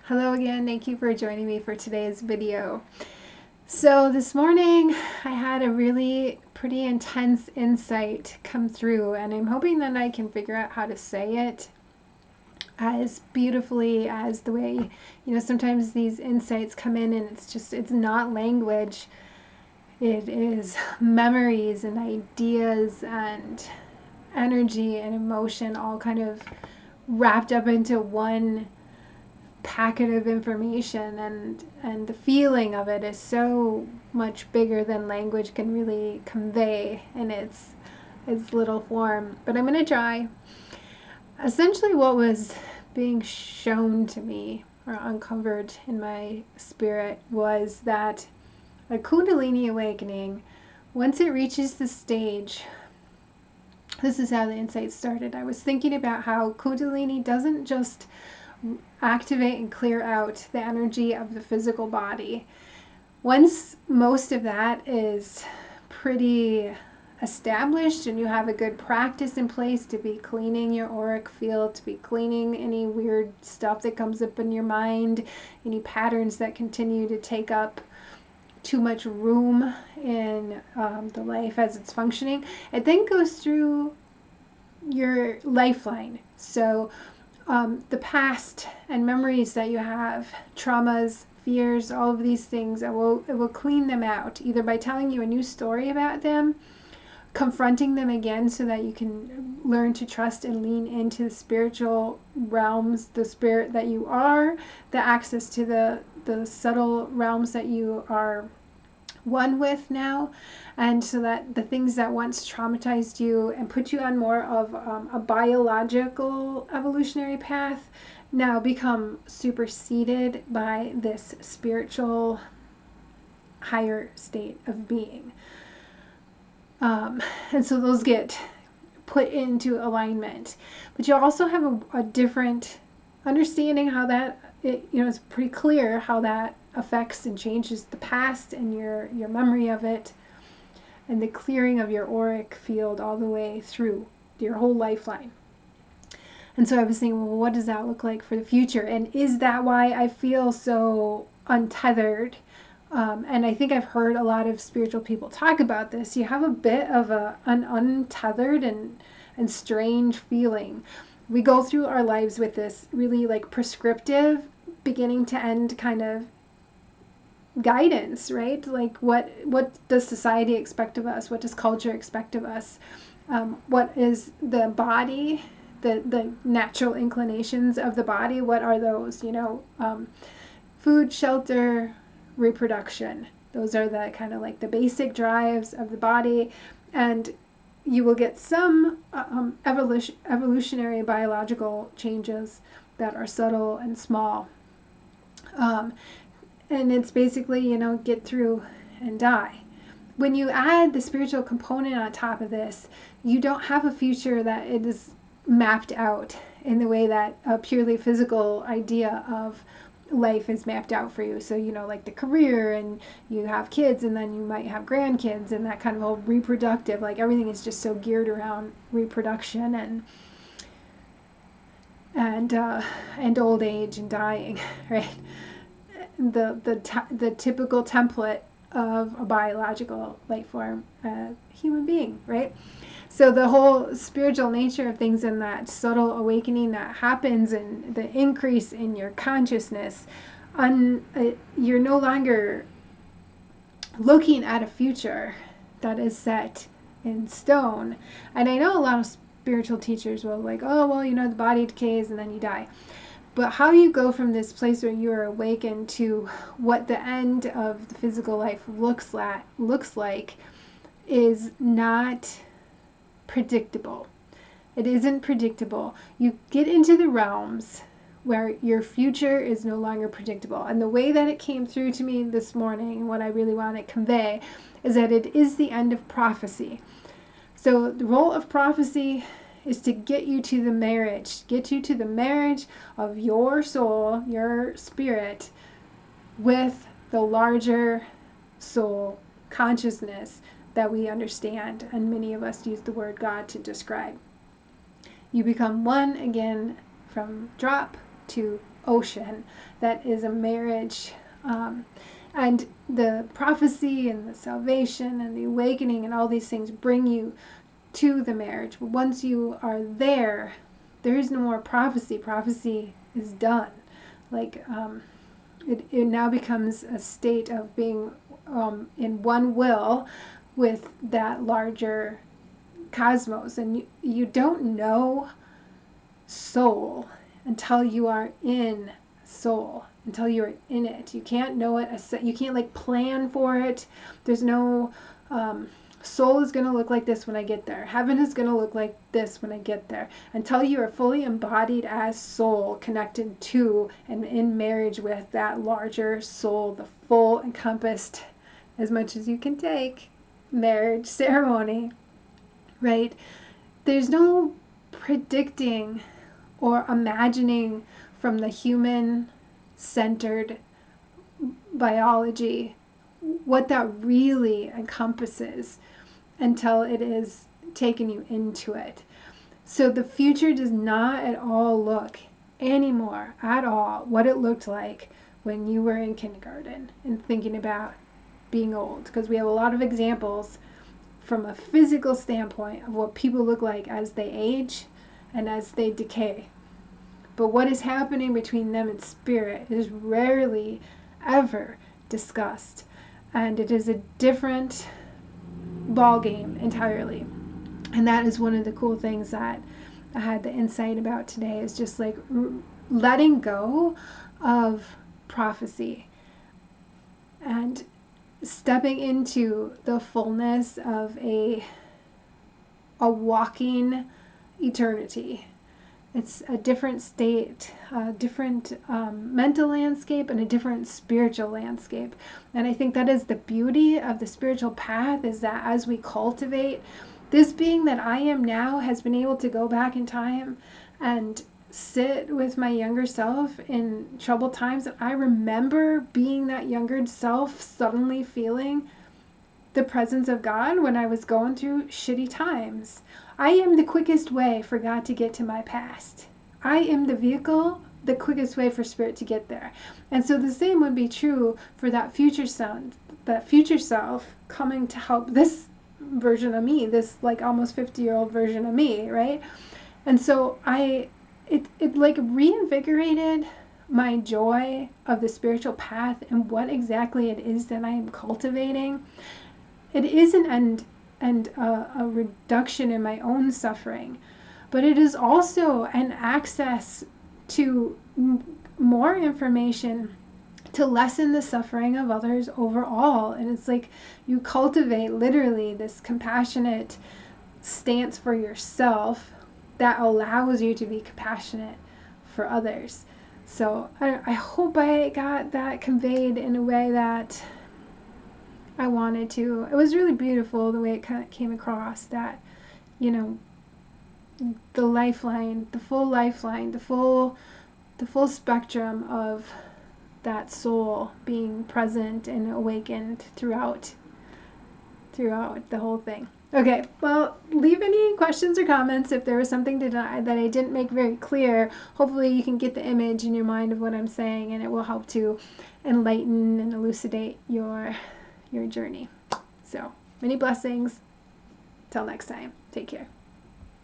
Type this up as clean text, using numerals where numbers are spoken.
Hello again, thank you for joining me for today's video. So this morning I had a really pretty intense insight come through, and I'm hoping that I can figure out how to say it as beautifully as the way, sometimes these insights come in and it's not language, it is memories and ideas and energy and emotion all kind of wrapped up into one packet of information, and the feeling of it is so much bigger than language can really convey in its little form. But I'm going to try. Essentially what was being shown to me or uncovered in my spirit was that a Kundalini awakening, once it reaches the stage, this is how the insight started. I was thinking about how Kundalini doesn't just activate and clear out the energy of the physical body. Once most of that is pretty established and you have a good practice in place to be cleaning your auric field, to be cleaning any weird stuff that comes up in your mind, any patterns that continue to take up too much room in the life as it's functioning, it then goes through your lifeline. So the past and memories that you have, traumas, fears, all of these things, it will clean them out, either by telling you a new story about them, confronting them again so that you can learn to trust and lean into the spiritual realms, the spirit that you are, the access to the subtle realms that you are one with now, and so that the things that once traumatized you and put you on more of a biological evolutionary path now become superseded by this spiritual higher state of being. And so those get put into alignment. But you also have a different understanding how that, it's pretty clear how that affects and changes the past and your memory of it, and the clearing of your auric field all the way through your whole lifeline. And so I was thinking, well, what does that look like for the future? And is that why I feel so untethered? And I think I've heard a lot of spiritual people talk about this. You have a bit of an untethered and strange feeling. We go through our lives with this really like prescriptive, beginning to end kind of guidance, right? Like what does society expect of us? What does culture expect of us? What is the body, the natural inclinations of the body? What are those? Food, shelter, reproduction. Those are the kind of like the basic drives of the body, and you will get some evolutionary biological changes that are subtle and small. And it's basically, get through and die. When you add the spiritual component on top of this, you don't have a future that it is mapped out in the way that a purely physical idea of life is mapped out for you. So, like the career, and you have kids, and then you might have grandkids, and that kind of whole reproductive, like everything is just so geared around reproduction and old age and dying, right? The typical template of a biological life form, human being, right? So the whole spiritual nature of things and that subtle awakening that happens and the increase in your consciousness, you're no longer looking at a future that is set in stone. And I know a lot of spiritual teachers will like, oh, well, the body decays and then you die. But how you go from this place where you are awakened to what the end of the physical life looks like is not predictable. It isn't predictable. You get into the realms where your future is no longer predictable. And the way that it came through to me this morning, and what I really want to convey, is that it is the end of prophecy. So the role of prophecy is to get you to the marriage of your soul, your spirit, with the larger soul consciousness that we understand, and many of us use the word God to describe. You become one again, from drop to ocean that is a marriage. And the prophecy and the salvation and the awakening and all these things bring you to the marriage. But once you are there, there is no more prophecy. Prophecy is done. Like, it now becomes a state of being in one will with that larger cosmos. And you don't know soul until you are in soul, until you're in it. You can't know it. You can't like plan for it. There's no soul is going to look like this when I get there. Heaven is going to look like this when I get there. Until you are fully embodied as soul, connected to and in marriage with that larger soul, the full encompassed, as much as you can take, marriage ceremony, right? There's no predicting or imagining from the human-centered biology what that really encompasses until it is taken you into it. So the future does not at all look anymore at all what it looked like when you were in kindergarten and thinking about being old, because we have a lot of examples from a physical standpoint of what people look like as they age and as they decay. But what is happening between them and spirit is rarely ever discussed, and it is a different ball game entirely. And that is one of the cool things that I had the insight about today, is just like letting go of prophecy and stepping into the fullness of a walking eternity. It's a different state, a different mental landscape, and a different spiritual landscape. And I think that is the beauty of the spiritual path, is that as we cultivate, this being that I am now has been able to go back in time and sit with my younger self in troubled times. And I remember being that younger self, suddenly feeling the presence of God when I was going through shitty times. I am the quickest way for God to get to my past. I am the vehicle, the quickest way for spirit to get there. And so the same would be true for that future self coming to help this version of me, this like almost 50-year-old version of me, right? And so it like reinvigorated my joy of the spiritual path and what exactly it is that I am cultivating. It is an end and a reduction in my own suffering, but it is also an access to more information to lessen the suffering of others overall. And it's like you cultivate literally this compassionate stance for yourself that allows you to be compassionate for others. So I hope I got that conveyed in a way that I wanted to. It was really beautiful the way it kind of came across, that, you know, the lifeline, the full spectrum of that soul being present and awakened throughout the whole thing. Okay, well, leave any questions or comments if there was something that I didn't make very clear. Hopefully you can get the image in your mind of what I'm saying, and it will help to enlighten and elucidate your journey. So, many blessings. Till next time. Take care.